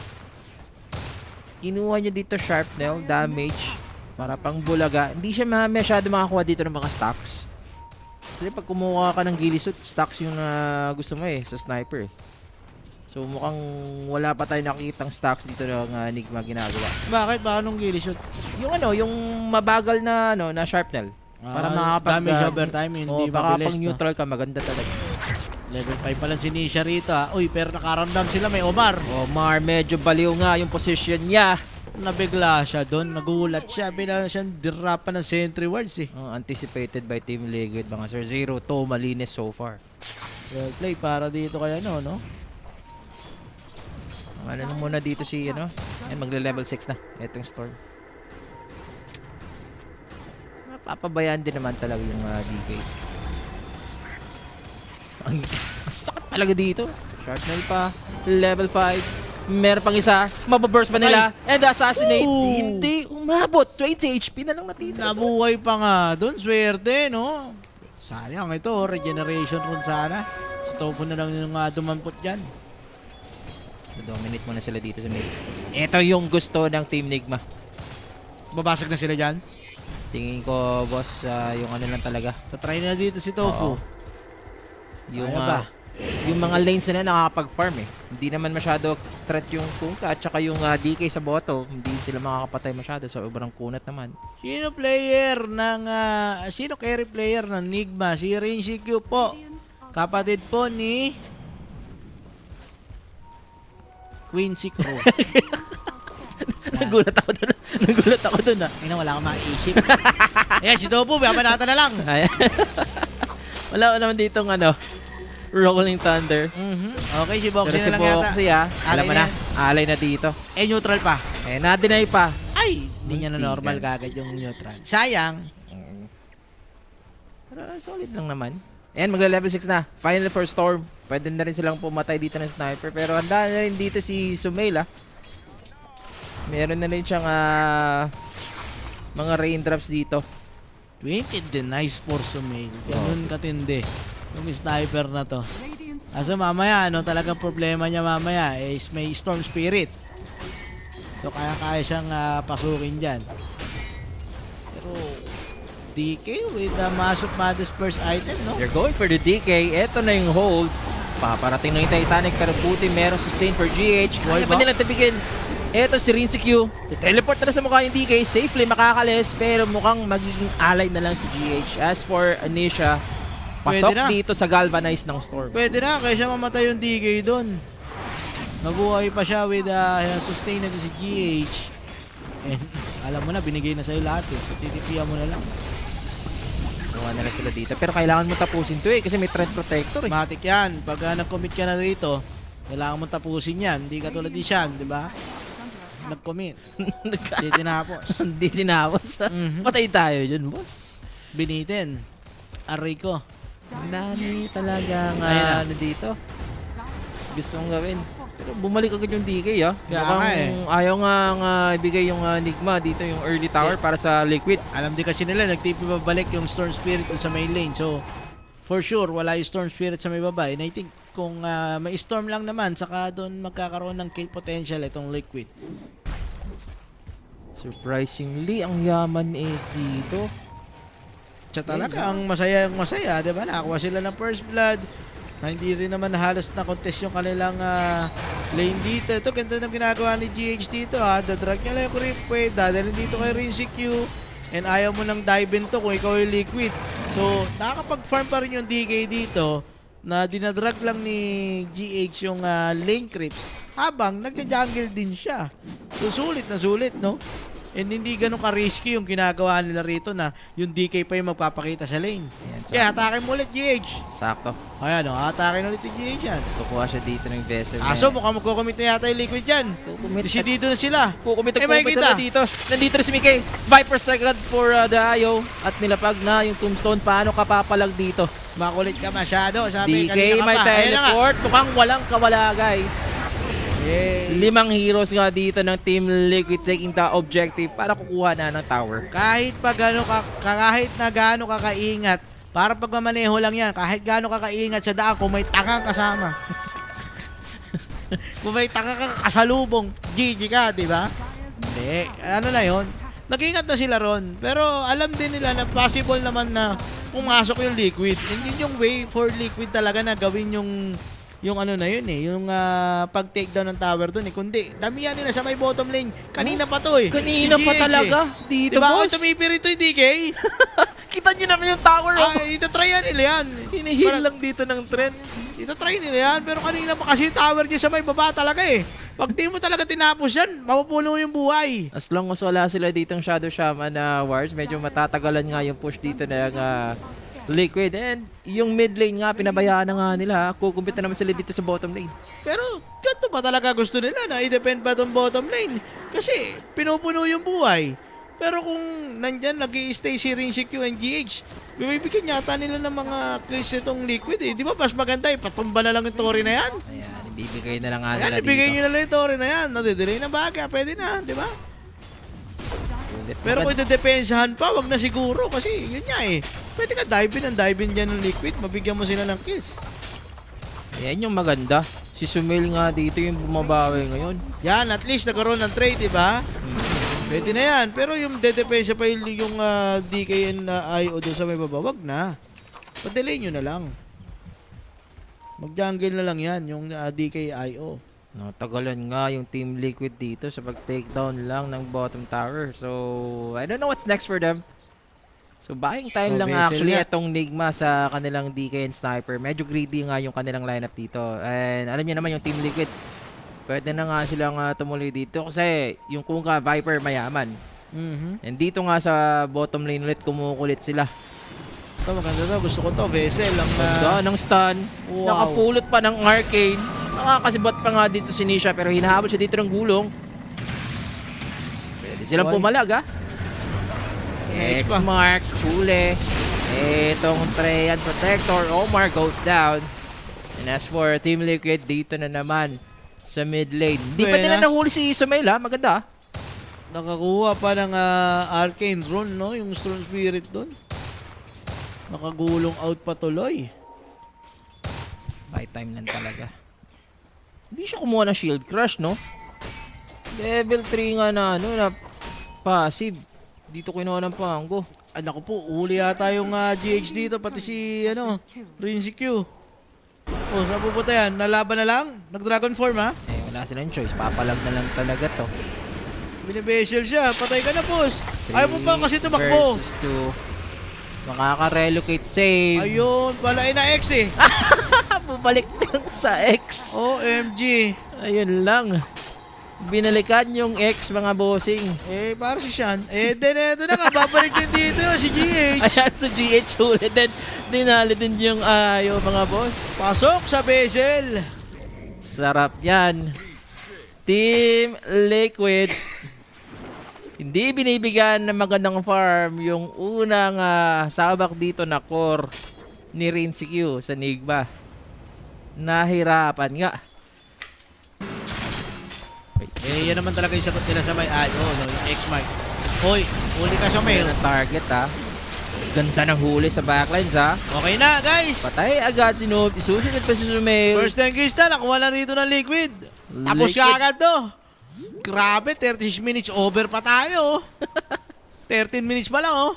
Kinuha niya dito Sharpnel, damage. Para pang bulaga. Hindi siya masyado makakuha dito ng mga stocks. Kasi pag kumuha ka ng ghillie suit, stocks yung gusto mo sa sniper eh. So mukhang wala pa tayo nakikitang stocks dito ng Enigma ginagawa. Bakit? Baka nung ghillie shot? Yung mabagal na na sharpnel. Para makakapag damage over time, hindi baka mabilis. pang neutral ka, maganda talaga. Level 5 pa lang si Nisha rito. Uy, pero nakaramdam sila, may Omar. Omar, medyo baliw nga yung position niya. Nabigla siya doon, nagulat siya. Bila siyang dirapan ng sentry wards eh. Anticipated by Team Liquid, mga sir. 0-2, malinis so far. Well play para dito kaya no? Ano muna dito si Ayan, magle-level 6 na. Etong Storm. Mapapabayaan din naman talaga yung DK. Ang sakit talaga dito. Sharpnel pa. Level 5. Meron pang isa. Mababurst ba nila? And assassinate. Ooh. Hindi. Umabot. 20 HP na lang natitira. Nabuhay pa nga doon, swerte no? Sayang ito, regeneration run sana. So Tofu na lang yung dumampot dyan. Dominate muna sila dito sa mid. Ito yung gusto ng Team Nigma. Babasag na sila dyan. Tingin ko, boss, yung ano lang talaga. Tatry na dito si Tofu. Yung, Kaya ba? Yung mga lanes na nakakapag-farm eh. Hindi naman masyado threat yung Kuka at saka yung DK sa bottom. Hindi sila makakapatay masyado. So, sobrang kunat naman. Sino carry player ng Nigma? Si Rinshi Q po. Kapatid po ni Quincy Crow. Nagulat ako dun ah. Wala akong maisip. Ayan, si Tofu, papanata na lang. Wala naman ditong Rolling Thunder. Okay, si Pero Boxy si na lang yata. Boxy alam mo na, alay na dito. Neutral pa. Na-deny pa. Ay, hindi niya na Muntikan. normal kagad yung neutral. Sayang. Pero solid lang naman. Ayan, magla-level 6 na. Final for Storm. Pwede na rin silang pumatay dito ng sniper. Pero handa na rin dito si Sumail Meron na rin siyang mga raindrops dito. 20 denies for Sumail. Ganun katindi. Yung sniper na to. Radiant's Asa mamaya, talagang problema niya mamaya is may Storm Spirit. So kaya siyang pasukin dyan. Pero DK with the massive Madness first item, no? They're going for the DK. Ito na yung hold. Paparating na yung Titanic pero buti merong sustain for GH. Kaya Boy, ba nilang tabigin? Ito si Rinse Q. Teleport na sa mukha yung DK. Safely makakalis pero mukhang magiging alay na lang si GH. As for Anisha, pasok Pwede na. dito sa galvanize ng Storm. Pwede na, kaya siya mamatay yung DK doon. Nabuhay pa siya with sustain na si GH. And alam mo na, binigay na sa'yo lahat So titipian mo na lang. Gawa na lang sila dito. Pero kailangan mo tapusin to kasi may threat protector Matik yan. Pag nag-commit ka na rito, kailangan mo tapusin yan. Hindi ka tulad ni Shan, di ba? Nag-commit. Hindi tinapos. Hindi tinapos. Patay tayo dyan, boss. Binitin. Aray ko. Ang dami talagang Ayun na. dito. Gusto kong gawin. Pero bumalik agad yung DK Kaya Mukhang nga ayaw nga ibigay yung Enigma dito yung early tower para sa Liquid. Alam din kasi nila, nagtipi babalik yung Storm Spirit dun sa main lane. So, for sure, wala yung Storm Spirit sa may baba. And I think, kung may Storm lang naman, saka doon magkakaroon ng kill potential itong Liquid. Surprisingly, ang yaman is dito. Siya talaga ang masaya, di ba? Nakakuha sila ng first blood. Na hindi rin naman halos na contest yung kanilang lane dito. Ito, ganda ng ginagawa ni GH dito ha. Dadrag niya lang yung creep wave. Dadalhin dito kay Rinse Q. And ayaw mo nang dive in to kung ikaw yung liquid. So, nakakapag-farm pa rin yung DK dito na dinadrag lang ni GH yung lane creeps habang nagja-jungle din siya. So, sulit na sulit, no? And hindi ganun ka-risky yung ginagawa nila rito na yung DK pa yung magpapakita sa lane. Ayan, Kaya hatakin mo ulit, GH. Sakto. Ayan, o, hatakin ulit yung GH yan. Kukuha siya dito ng vessel. Aso, mukhang magkukumit na yata yung liquid dyan. Kukumit. Dito na sila. Kukumit Eh, makikita. sila dito. Nandito rin si Mickey. Viper strike agad for the IO. At nilapag na yung tombstone. Paano ka papalag dito? Makulit ka masyado. Sabi, DK kanina ka may pa. Ayan na nga. teleport. Mukhang walang kawala, guys. Eh, 5 heroes nga dito ng Team Liquid taking the objective para kukuha na ng tower. kahit pa gano'n kahit na gano'n ka kaingat, para pagmamaneho lang yan, kahit gano'n ka kaingat sa daan, kung may tanga kasama. Kung may tanga ka kasalubong, GG ka, di ba? Hindi, ano na yon. Nag-ingat na sila ron. Pero alam din nila na possible naman na pumasok yung liquid. Hindi yung way for liquid talaga na gawin yung ano na yun eh, yung pag-take down ng tower dun eh. Kundi, damihan nila sa may bottom lane. Kanina pa to eh. Kanina Si pa GH talaga. eh. Dito, Diba? boss. Kung tumipir ito yung DK, Kita nyo naman yung tower. itatry nila yan. Hinihil lang dito ng trend. Itatry nila yan. Pero kanina pa kasi yung tower dyan sa may baba talaga eh. Pag di mo talaga tinapos yan, mapupuno yung buhay. As long as wala sila ditong Shadow Shaman na wars, medyo matatagalan nga yung push dito ng Liquid. And yung mid lane nga, pinabayaan na nga nila. Kukumpit na naman sila dito sa bottom lane. Pero ganito pa talaga gusto nila na i-depend pa tong bottom lane. Kasi pinupuno yung buhay. Pero kung nandyan nag-i-stay si Rinse Q and GH, bibigyan yata nila ng mga kills itong Liquid eh. Di ba mas maganda eh, patumba na lang yung Tori na yan. Ayan, ibibigay na lang nga Ayan, nila ibigay dito. nyo na lang yung Tori na yan. Nadidelay na baga, pwede na, di ba? Pero kung idedepensahan pa, wag na siguro. Kasi yun nga eh. Pwede ka dive in dyan ng Liquid, mabigyan mo sila ng kills. Ayan yung maganda. Si Sumail nga dito yung bumabawi ngayon. Yan, at least nagkaroon ng trade, di ba? Pwede na yan. Pero yung dedepensa pa yung DKN na IO doon sa may baba, wag na. Padelay nyo na lang. Mag-jungle na lang yan, yung DKIO. Natagalan nga yung Team Liquid dito sa pag-takedown lang ng bottom tower. So, I don't know what's next for them. So, buying time So, lang Vessel actually nga. itong Nigma sa kanilang DK and Sniper. Medyo greedy nga yung kanilang lineup dito. And alam niyo naman yung Team Liquid, pwede na nga silang tumuloy dito kasi yung Kunkka Viper mayaman. And dito nga sa bottom lane ulit kumukulit sila. Ito, maganda to. Gusto ko to. Vessel. Ang, Ganda ng stun. Wow. Nakapulot pa ng arcane. Nakakasibot pa nga dito si Nisha pero hinahabol siya dito ng gulong. Pwede silang Boy. pumalag Next pa. X-Mark, huli. Itong Treyan Protector, Omar goes down. And as for Team Liquid, dito na naman sa mid lane. Di pa nila Buenas. nahuli si Sumail maganda. nakakuha pa ng Arcane Rune, no? Yung Storm Spirit doon. Nakagulong out pa tuloy. By time lang talaga. Hindi siya kumuha ng Shield Crush, no? Level 3 nga na, ano, na passive. Dito kinuha ng Pango. Anak ko po, uli yata yung GH dito, pati si, Rinse Q. Oh, saan pupunta yan? Nalaban na lang? Nag-dragon form, ha? Wala silang choice. Papalag na lang talaga to. Binibesel siya. Patay ka na, boss. Ayaw mo pa kasi tumakbo. Versus 2. Makaka-relocate save. Ayun, pala ina-X eh. Bumalik lang sa X. OMG. Ayun lang. Binalikan yung X, mga bossing. Para si Sean. Eto na nga, babalik din dito si GH. Ayan, sa GH ulit din. Dinali din yung ayo, mga boss. Pasok sa Bezel. Sarap yan. Team Liquid. Hindi binibigyan ng magandang farm yung unang sabak dito na core ni Rinse Q sa Nigma. Nahirapan nga. Yan naman talaga yung sagot nila sa may IO, no? Yung X-Mark. Hoy, huli ka sa mail. Ayan ang target, Ganda ng huli sa backlines, Okay na, guys. Patay agad si Noob. Isusunod pa si Sumail. First time Crystal, nakuha na rito ng Liquid. Tapos siya agad to. Grabe, 36 minutes over pa tayo. 13 minutes pa lang, oh.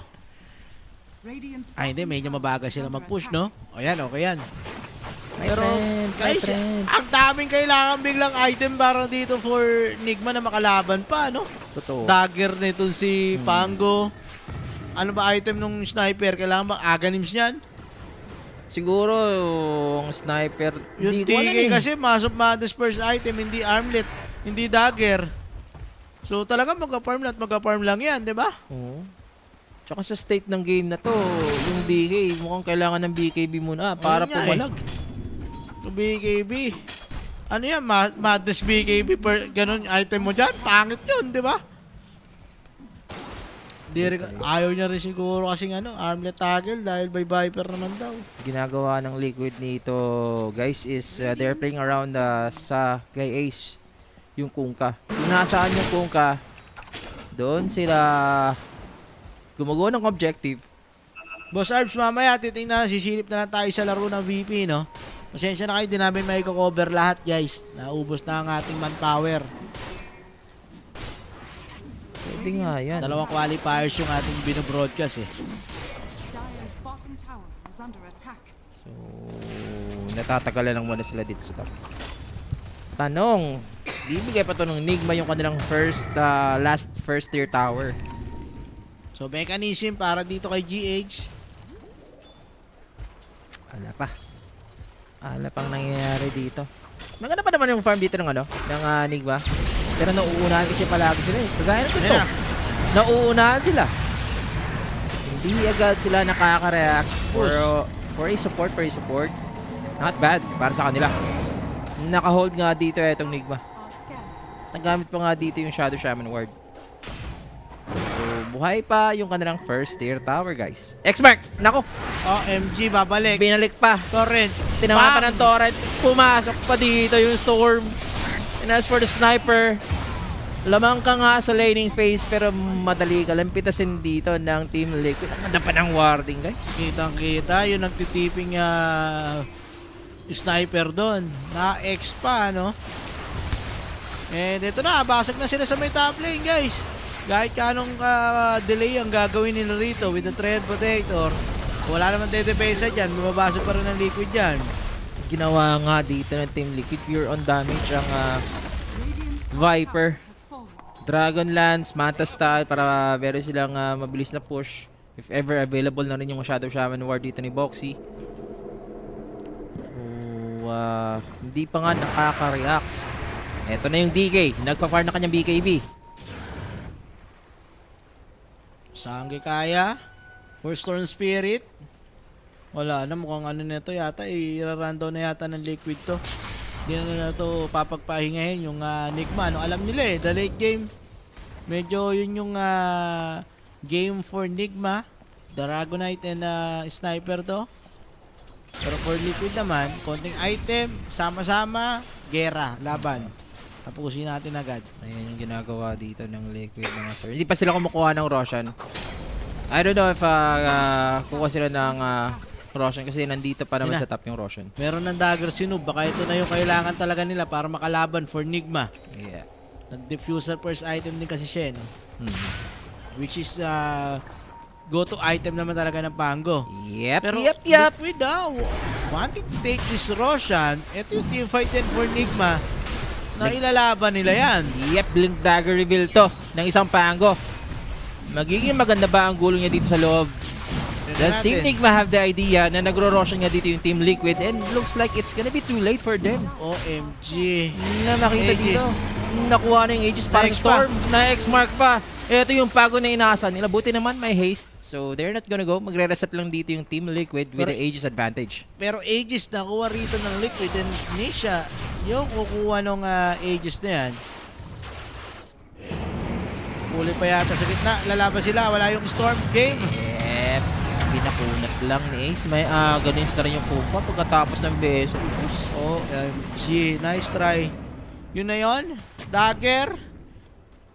Radiant's Ay, hindi. bottom Medyo tower mabagal is sila under mag-push, attack. no? O yan, okay yan. My Pero, friend, my guys, friend. ang daming kailangan biglang item para dito for Nigma na makalaban pa, no? Totoo. Dagger nito si Pango. Ano ba item nung sniper? Kailangan ba aganims yan? Siguro yung sniper, Yung hindi ko alam TK eh. kasi Mass of Madness first item, hindi armlet, hindi dagger. So talaga magka-farm lang yan, di ba? Oo. Tsaka sa state ng game na to, yung DK, mukhang kailangan ng BKB muna para Ayun nga eh. pumalag. So BKB. Ano yan? Madness BKB per ganun item mo dyan? Pangit yun, di ba? Ayaw niya rin siguro kasing armlet toggle dahil by Viper naman daw. Ginagawa ng Liquid nito, guys, is they're playing around sa kay Ace, yung Kunkka. Kung nasaan yung Kunkka, doon sila gumagawa ng objective. Boss Arbs, mamaya titingnan na, sisilip na lang tayo sa laro ng VP, no? Pasensya na kayo, di namin may cover lahat, guys. Naubos na ang ating manpower. Pwede nga yan. Dalawang qualifiers yung ating binobroadcast, eh. Dire's bottom tower is under attack. So, natatagalan lang muna sila dito sa top. Tanong, bibigay pa to ng Nigma yung kanilang last first tier tower. So, mechanism para dito kay GH. Ala pang nangyayari dito. Maganda pa naman yung farm dito ng Nigma. Pero nauunahan kasi palagi sila eh. Kagaya na ito. Ayan. Nauunahan sila. Hindi agad sila nakaka-react for a support. Not bad para sa kanila. Naka-hold nga dito itong Nigma. Are scared. Nagamit pa nga dito yung Shadow Shaman Ward. So, buhay pa yung kanilang first tier tower, guys. X-Mark! Nako! OMG, babalik. Binalik pa. Torrent. Tinamaan pa Bam! ng torrent. Pumasok pa dito yung storm. And as for the sniper, lamang ka nga sa laning phase pero madali ka lang pitasin dito ng Team Liquid. Ang ganda pa ng warding, guys. Kitang-kita, yung nagtitiping sniper doon. Na-X pa, no? And ito na, basag na sila sa may top lane, guys. Kahit kanong delay ang gagawin nila rito with the Thread Protector, wala naman dedepesa dyan. Mababasag pa rin ng Liquid dyan. Ginawa nga dito ng Team Liquid. Pure on damage ang Radiant's top Viper. tower has fallen. Dragonlance, Manta style para meron silang mabilis na push. If ever available na rin yung Shadow Shaman Ward dito ni Boxy. So, hindi pa nga nakaka-react. Eto na yung DK. Nagpa-fire na kanyang BKB. Sangge kaya. For Storm Spirit. Wala na, mukhang nito yata. I-rundown na yata ng Liquid to. Hindi na to papagpahingahin yung Nigma. Alam nila eh, the late game. Medyo yun yung game for Nigma. Dragonite and Sniper to. Pero for Liquid naman, konting item, sama-sama, gera, laban. Tapusin natin agad. Ayan yung ginagawa dito ng Liquid mga sir. Hindi pa sila kumukuha ng Roshan. I don't know if kukuha sila ng Roshan kasi nandito pa naman Yun na. sa top yung Roshan. Meron ng dagger si Noob. Baka ito na yung kailangan talaga nila para makalaban for Nigma. Yeah. Nag-diffuser first item din kasi siya, no? Mhm. Which is go-to item naman talaga ng Pango. Yep, Pero yep. Liquid wanting to take this Roshan, ito yung teamfight din for Nigma na ilalaban nila yan. Yep, Blink Dagger reveal to ng isang Pango. Magiging maganda ba ang gulo niya dito sa loob? Does Team Nigma have the idea na nagro-roshan nga dito yung Team Liquid and looks like it's gonna be too late for them. OMG. Na makita Aegis. dito. Nakuha na yung Aegis para sa Na-X Storm. Na-X-Mark pa. Ito yung Pago na inaasahan nila. Buti naman may haste. So they're not gonna go. Magre-reset lang dito yung Team Liquid with Pero- the Aegis advantage. Pero Aegis nakuha rito ng Liquid and Nisha yung kukuha ng Aegis na yan. Huli pa yata sa gitna. Lalaban sila. Wala yung Storm. Game. Yep. Pinakunat lang ni Ace. May ganun na rin yung Pumpa pagkatapos ng beso. OMG. Nice try. Yun na yun. Dagger.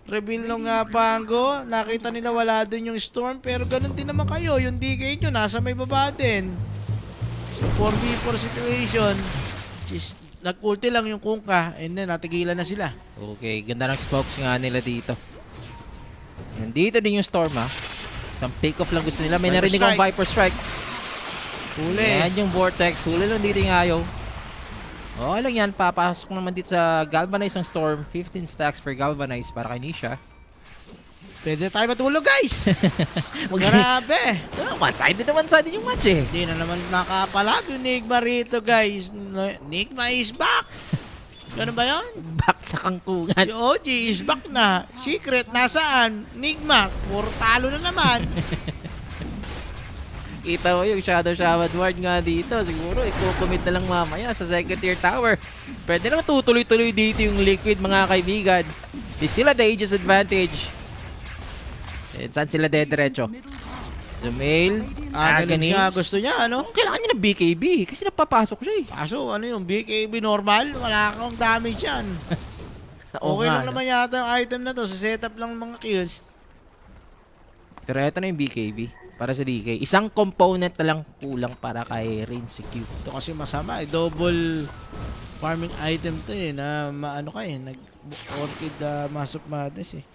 Reveal nung Pango. Nakita nila wala dun yung Storm. Pero ganun din naman kayo. Yung DK nyo nasa may baba din. So 4v4 situation. Nag-ulti lang yung Kunkka. And then natigilan na sila. Okay, ganda ng spokes nga nila dito. Nandito din yung Storm ha. Isang pick-off lang gusto nila. May Viper narinig akong strike. Viper Strike. Huli. Yan yung Vortex. Huli lang dito yung ayaw. Okay lang yan. Papasok naman dito sa Galvanize ng Storm. 15 stacks per Galvanize para kay Nisha. Pwede tayo matulog, guys. Grabe. One-sided na one-sided yung match eh. Hindi na naman nakapalag yung Nigma rito, guys. Nigma is back. Ano ba yan? Back sa kangkungan. Si OG is back na. Secret, nasaan? Nigma, puro talo na naman. Kita mo yung Shadow Shaman Ward nga dito. Siguro i-commit na lang mamaya sa second tier tower. Pwede naman tutuloy-tuloy dito yung Liquid, mga kaibigan. Di sila the Aegis advantage. And saan sila dediretso? Zumail, Galing Aghanim. nga gusto niya, ano? Kailangan niya ng BKB kasi napapasok siya eh. Kaso, ano yung BKB normal? Wala kang damage yan. Oo Okay nga, lang no? naman yata ang item na to. Sa setup lang ng mga kills. Pero eto na yung BKB para sa DK. Isang component na lang kulang para kay Rinsecu. Ito kasi masama. Double farming item to eh. Na maano ka eh. Nag-orchid Mass of Madness eh.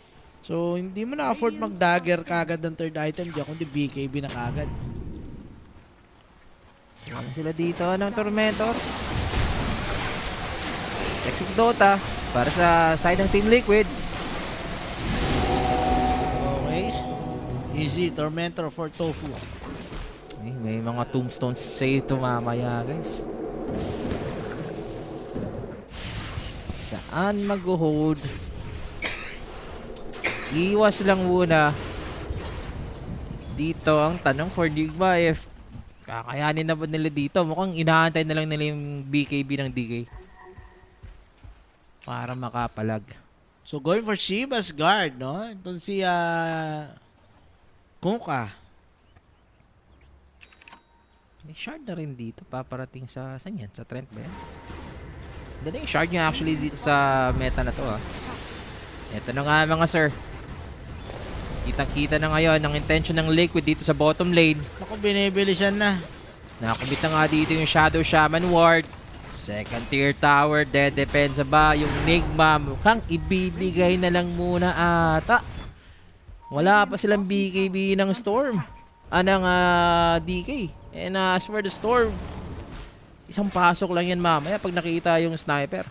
So, hindi mo na-afford mag-dagger kagad ng third item dyan, kundi BKB na kagad. Ano sila dito ng Tormentor? Exit Dota para sa side ng Team Liquid. Okay. Easy. Tormentor for Tofu. May mga tombstones sa ito mamaya, guys. Saan mag-hold? Iwas lang muna. Dito ang tanong for Nigma if kakayanin na ba nila dito. Mukhang inaantay na lang nila yung BKB ng DK para makapalag. So, going for Shiva's guard, no? Ito si Kuka. May shard na rin dito paparating sa saan yan? Sa Trent ba yan? Ganda yung shard niya actually dito sa meta na to ha. Ito na nga mga sir. Kitang-kita na ngayon ang intention ng Liquid dito sa bottom lane. Ako, binibilisan na. Nakakabit na nga dito yung Shadow Shaman Ward. Second tier tower, dedepensa ba yung Nigma? Mukhang ibibigay na lang muna ata. Wala pa silang BKB ng Storm. Ng DK. And as for the Storm, isang pasok lang yan mamaya pag nakita yung sniper.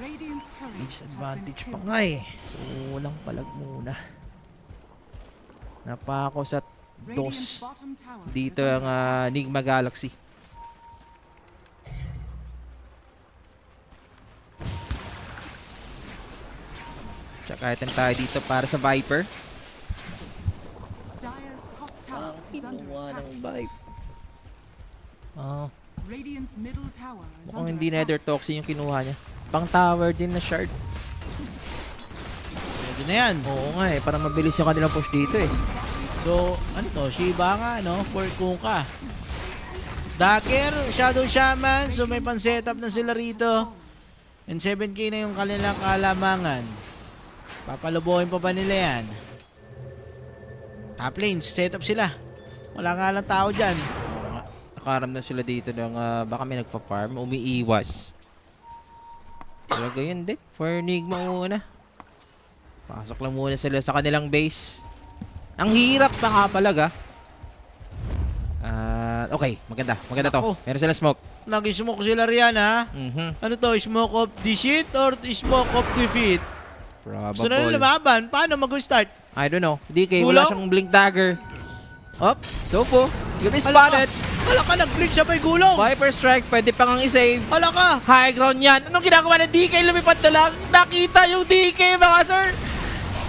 Radiant's courier has been Disadvantage pa killed. nga eh. So, walang palag muna. Napako sa Radiant's dos. bottom tower Dito is ang under Nigma Galaxy. Tsaka item tayo dito para sa Viper. Dire's top tower is under attack. Viper. Oh, Radiant's middle tower is mukhang under hindi attack. Nether Toxin yung kinuha niya. Pang tower din na shard. Pwede na yan. Oo nga eh, parang mabilis yung kanilang push dito eh. So, ano to? Shiba nga, no? For Kuka. Dagger, Shadow Shaman. So, may pan-setup na sila rito. And 7k na yung kanilang kalamangan. Papalubuhin pa ba nila yan? Top lane, setup sila. Wala nga lang tao dyan. Nakaram na sila dito ng baka may nagpa-farm, umiiwas. Pero ganyan din, for Enigma muna. Pasok lang muna sila sa kanilang base. Ang hirap makapalag okay, maganda. Maganda to. Ako. Meron sila smoke. Nag-smoke sila riyan, ha? Ano to? Smoke of the shit or smoke of defeat? So na yung Probable. lumaban. Paano mag-start? I don't know. DK, wala Gulaw? siyang blink dagger. Up, Tofu. You be Hala spotted. Hala ka, nag-blink siya may gulong. Viper strike, pwede pang ang i-save. Hala ka. High ground yan. Anong ginagawa ng DK? Lumipad na lang. Nakita yung DK, mga sir.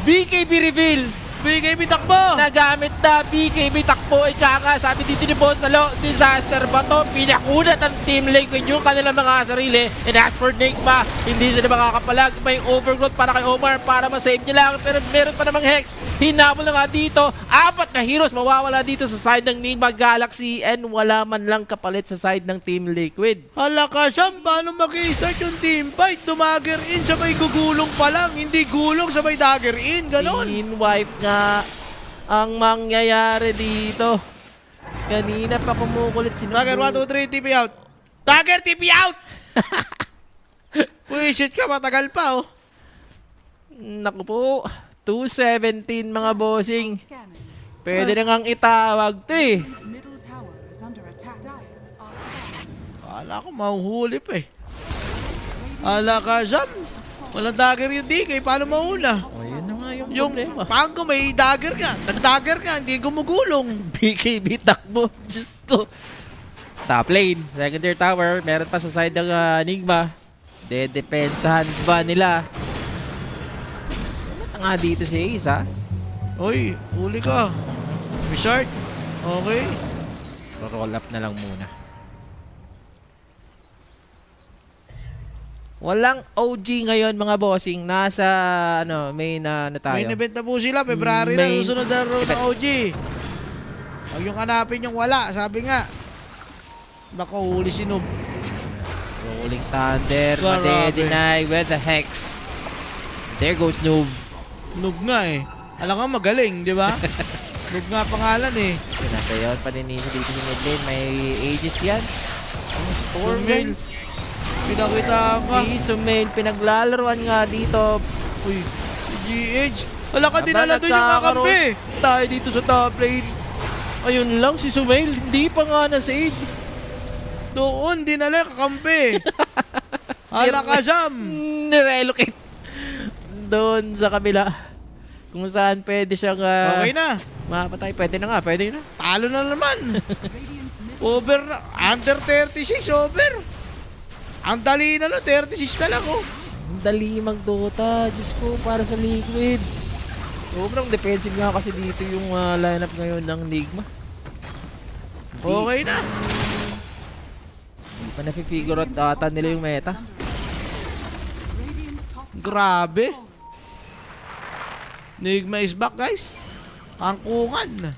BKB reveal. BKB takbo. Nagamit na BKB takbo. Ikaka, sabi dito ni Bonsalo, disaster ba to? Pinakunat ang Team Liquid yung kanilang mga sarili. And as for Nigma, hindi sila makakapalag. May overgrowth para kay Omar para ma-save niya lang. Pero meron pa namang Hex. Hinabol na nga dito. 4 na heroes mawawala dito sa side ng Nigma Galaxy. And wala man lang kapalit sa side ng Team Liquid. Hala ka, Sam, paano mag-i-start yung team fight? Dumagger in, sabay gugulong pa lang. Hindi gulong, sabay dagger in. Ganon. Team wipe nga ang mangyayari dito. Kanina pa kumukulit si Dagger, 1, 2, 3, TP out. Dagger, TP out! Puy, shit ka, matagal pa, oh. Naku po. 217 mga bossing. Scanning. Pwede na ngang itawag to eh. Radiant's middle tower is under attack. Dire are scanning. Kala ko mahuhuli pa eh. Ala ka, Zam. Walang dagger yung DK. Paano mauna? O, yun na nga yung Yung problema. Pango may dagger ka. Nag-dagger ka. Hindi gumugulong. BKB takbo. Diyos ko. Top lane. Second tier tower. Meron pa sa side ng Enigma. Dedepensahan ba nila? Ano nga dito si Ace ha? Oy, huli ka. Richard. Okay. Roll up na lang muna. Walang OG ngayon mga bossing. Nasa ano, main ano tayo. May event na po sila. February na. Main Susunod na road event. ng OG. Huwag yung hanapin yung wala. Sabi nga. Baka huli si Noob. Rolling Thunder. Grabe. Made-deny with the Hex. There goes Noob. Noob nga eh. Alam nga magaling, di ba? Noob nga pangalan eh. Nasa yun. Paninisi dito sa mid lane. May Aegis yan. Sumail. Pinakita ka. Si Sumail. Pinaglalaruan nga dito. Uy, si GH. Wala ka dinala doon yung kakampi. Tayo dito sa top lane. Ayun lang si Sumail. Hindi pa nga na-save. Doon, dinala kakampi. Hala ka, Jam. Nirelocate. Doon sa kabila. Kung saan pwede siyang Okay na. mapatay. Pwede na nga. Pwede na. Talo na naman. Radiant's middle Over na. Under 36, over. Ang dali na no, 36 na lang oh. Ang dali mag-Dota. Diyos ko, para sa Liquid. Sobrang defensive nga kasi dito yung lineup ngayon ng Enigma. Okay na. Hindi pa na-figure out ata nila yung meta. Radiant's top tower Grabe. is falling. Enigma is back, guys. Kangkungan.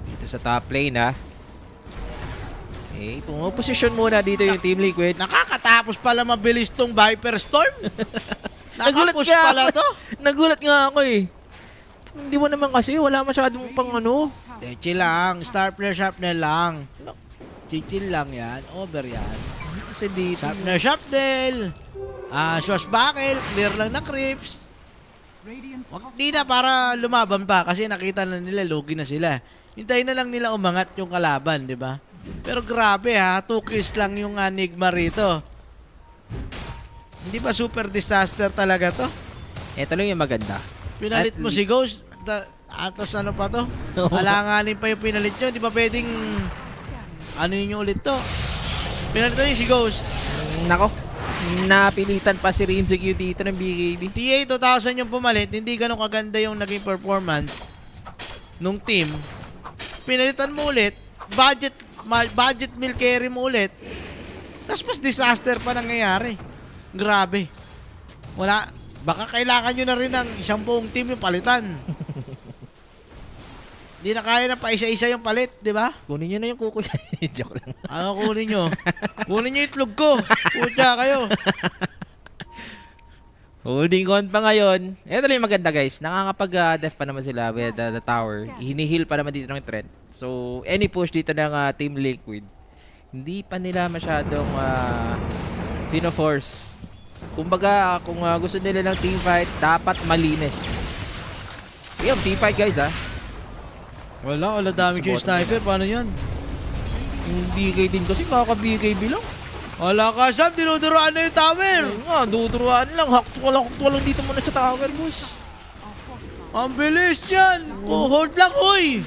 Dito sa top lane ha. Okay, pumusisyon muna dito yung Team Liquid. Nakakatapos pala mabilis tong Viper Storm. Nagulat Nakapush nga pala ako. to. Nagulat nga ako eh. Hindi mo naman kasi, wala masyadong pang ano. Chill lang. Sharpner, sharpner lang. Chill lang yan. Over yan. Kasi dito. Sharpner, sharpner. Swashbuckle. Clear lang ng creeps. Radiant's top Di na para lumaban pa kasi nakita na nila lugi na sila. Hintayin na lang nila umangat yung kalaban, di ba? Pero grabe ha, 2 kills lang yung Enigma rito. Hindi ba super disaster talaga to? Ito lang yung maganda. Pinalit At mo si Ghost, atas ano pa to? Alanganin pa yung pinalit nyo, di ba pwedeng scanning. ano yun yung ulit to? Pinalit to yung si Ghost. Nako, napilitan pa si Rinzig dito ng BKB. TA 2000 yung pumalit, hindi ganun kaganda yung naging performance nung team. Pinalitan mo ulit, budget meal carry mo ulit, tapos mas disaster pa nangyayari. Grabe. Wala, baka kailangan nyo na rin ng isang buong team yung palitan. Hindi na kaya na pa isa-isa yung palit, di ba? Kunin nyo na yung kuko. Joke lang. Ano kunin nyo? Kunin nyo itlog ko. Pucha kayo. Holding on pa ngayon. Ito lang yung maganda guys. Nakakapag-def pa naman sila with the tower. Hinihil pa naman dito ng trend. So, any push dito ng Team Liquid, hindi pa nila masyadong pino-force. Kumbaga, kung gusto nila ng teamfight, dapat malinis. Yung teamfight guys ha. Wala damage yung sniper. Paano yan? Yung BK din kasi kaka-BKB lang. Wala ka, Sam. Dinuduroan na yung tower. Ayun nga, duduruan lang. Haktuwa lang dito muna sa tower, boss. Ang bilis yan. Oh, hold lang, hoy.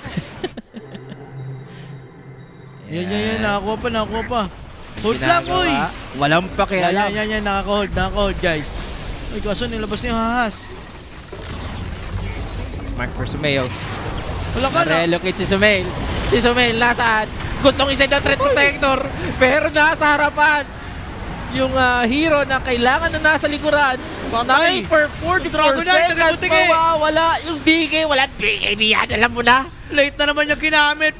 Yan. Nakakuha pa. Hold lang, hoy. Walang pakialam. Yan. Nakaka-hold, guys. Uy, kaso nilabas na yung hahas. Smart for Sumail. Wala ka na. Relocate si Sumail. Si Sumail nasaan? Gustong isa yung threat protector. Pero nasa harapan. Yung hero na kailangan na nasa likuran. Patay. Sniper 44 Dragon Knight, seconds. nagatutige. Mawawala. Yung DK. Walang BKB yan. Alam mo na. Late na naman yung ginamit.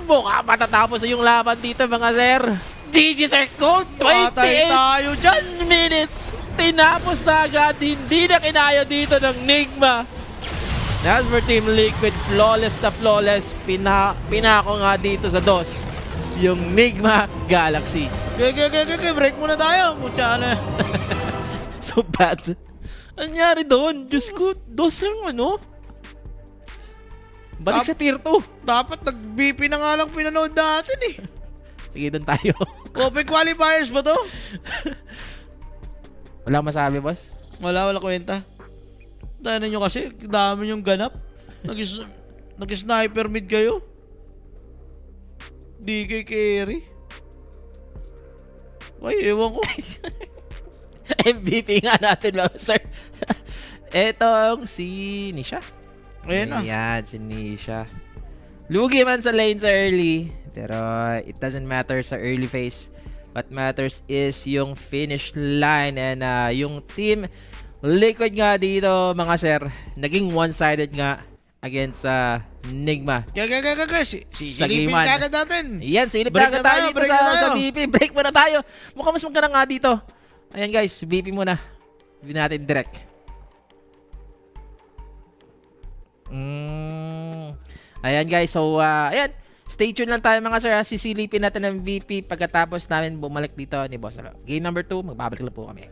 Mukha matatapos yung laban dito mga sir. GG Sir Code. Patay 28 tayo dyan. minutes. Tinapos na agad. Hindi na kinaya dito ng Enigma. As for Team Liquid, flawless na flawless. Pinako nga dito sa DOS. Yung Enigma Galaxy. Okay. Break muna tayo. Mutya na. So bad. Anyari doon? Diyos ko, dos lang ano? Balik sa tier 2. Dapat nag-BP na nga lang pinanood natin eh. Sige, doon tayo. Open qualifiers ba to? Wala masabi, boss? Wala kwenta. Dahil nyo kasi, dami yung ganap. Nag-sniper mid kayo. Di kay carry. Ay, ewan ko. MVP nga natin, mga sir. Etong si Nisha. Ayan na. Ayan, si Nisha. Lugi man sa lane sa early, pero it doesn't matter sa early phase. What matters is yung finish line, and yung team Liquid nga dito, mga sir, naging one-sided nga against Nigma. Silipin Giman. kagad natin. Yan, silip Break na na tayo, tayo dito break na tayo. sa VP. Break muna tayo. Mukhang mas maganda nga dito. Ayan guys, VP muna. Hindi natin direct. Ayan guys, so ayan. Stay tuned lang tayo mga sir. Sisilipin natin ang VP pagkatapos namin bumalik dito ni Boss Alo. Game number 2, magbabalik lang po kami.